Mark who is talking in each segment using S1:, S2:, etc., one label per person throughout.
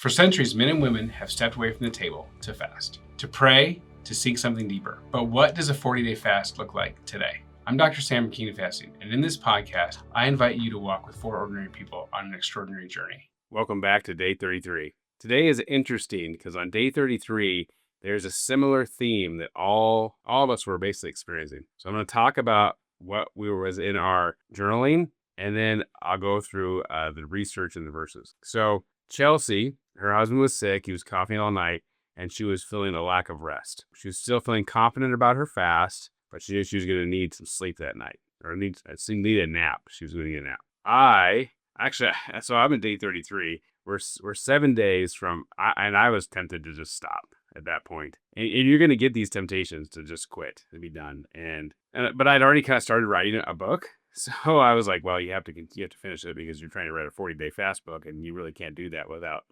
S1: For centuries, men and women have stepped away from the table to fast, to pray, to seek something deeper. But what does a 40-day fast look like today? I'm Dr. Sam, King of Fasting, and in this podcast, I invite you to walk with four ordinary people on an extraordinary journey.
S2: Welcome back to day 33. Today is interesting because on day 33, there's a similar theme that all of us were basically experiencing. So I'm going to talk about what was in our journaling, and then I'll go through the research and the verses. So Chelsea, her husband was sick. He was coughing all night, and she was feeling a lack of rest. She was still feeling confident about her fast, but she knew she was going to need some sleep that night, or need a nap. She was going to need a nap. So I'm in day 33. We're 7 days from, and I was tempted to just stop at that point. And you're going to get these temptations to just quit and be done. But I'd already kind of started writing a book. So I was like, well, you have to finish it because you're trying to write a 40-day fast book, and you really can't do that without.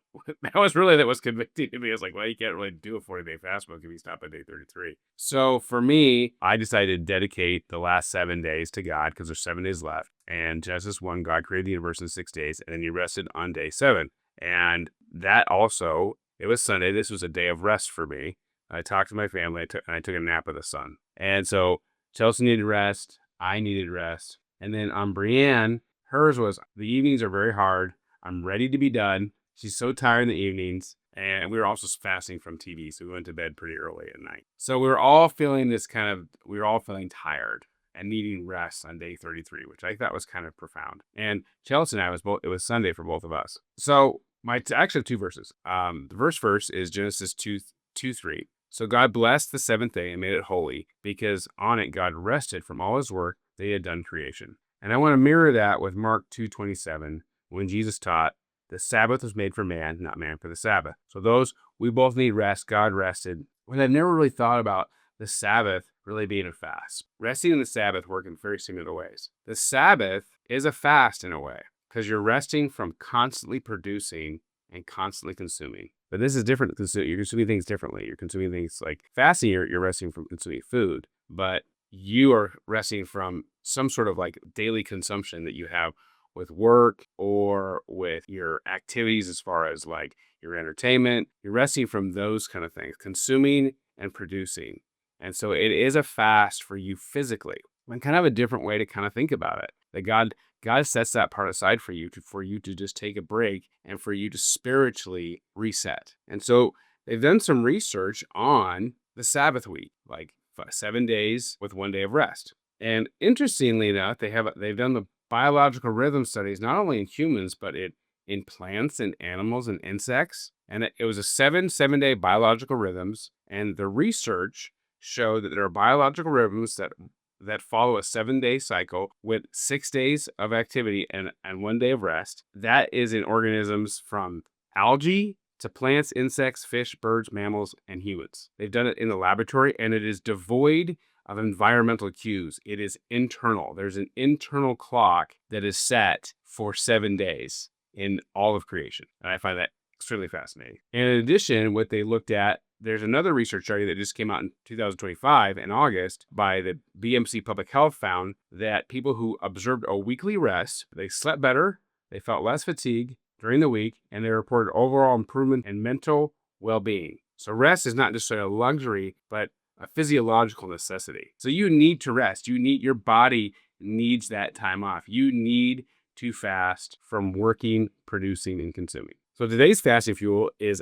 S2: That was convicting to me. I was like, well, you can't really do a 40-day fast book if you stop at day 33. So for me, I decided to dedicate the last 7 days to God because there's 7 days left. And Genesis 1, God created the universe in 6 days, and then he rested on day 7. And that also, it was Sunday. This was a day of rest for me. I talked to my family, and I took a nap with the sun. And so Chelsea needed rest. I needed rest. And then on Brienne, hers was, the evenings are very hard. I'm ready to be done. She's so tired in the evenings. And we were also fasting from TV, so we went to bed pretty early at night. So we were all feeling tired and needing rest on day 33, which I thought was kind of profound. And Chelsea and I, it was Sunday for both of us. So actually 2 verses. The first is Genesis 2:3. So God blessed the seventh day and made it holy, because on it God rested from all his work that he had done creation. And I want to mirror that with Mark 2:27, when Jesus taught, the Sabbath was made for man, not man for the Sabbath. So we both need rest. God rested. But I've never really thought about the Sabbath really being a fast. Resting and the Sabbath work in very similar ways. The Sabbath is a fast in a way, because you're resting from constantly producing and constantly consuming. But this is different. You're consuming things differently. You're consuming things like fasting, you're resting from consuming food, but you are resting from some sort of like daily consumption that you have with work or with your activities as far as like your entertainment. You're resting from those kind of things, consuming and producing. And so it is a fast for you physically, and kind of a different way to kind of think about it. That God sets that part aside for you to just take a break and for you to spiritually reset. And so they've done some research on the Sabbath week, like 7 days with 1 day of rest. And interestingly enough, they've done the biological rhythm studies, not only in humans, but in plants and animals and insects. And it was a 7-day biological rhythms. And the research showed that there are biological rhythms that follow a 7-day cycle with 6 days of activity and 1 day of rest. That is in organisms from algae to plants, insects, fish, birds, mammals, and humans. They've done it in the laboratory, and it is devoid of environmental cues. It is internal. There's an internal clock that is set for 7 days in all of creation. And I find that extremely fascinating. And in addition, what they looked at, there's another research study that just came out in 2025 in August by the BMC Public Health, found that people who observed a weekly rest, they slept better, they felt less fatigue during the week, and they reported overall improvement in mental well-being. So rest is not just a luxury, but a physiological necessity. So you need to rest. Your body needs that time off. You need to fast from working, producing, and consuming. So today's fasting fuel is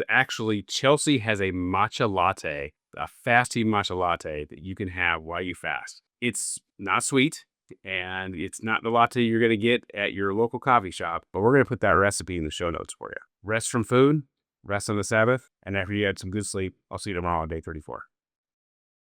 S2: actually, Chelsea has a matcha latte, a fasting matcha latte that you can have while you fast. It's not sweet, and it's not the latte you're going to get at your local coffee shop, but we're going to put that recipe in the show notes for you. Rest from food, rest on the Sabbath, and after you had some good sleep, I'll see you tomorrow on day 34.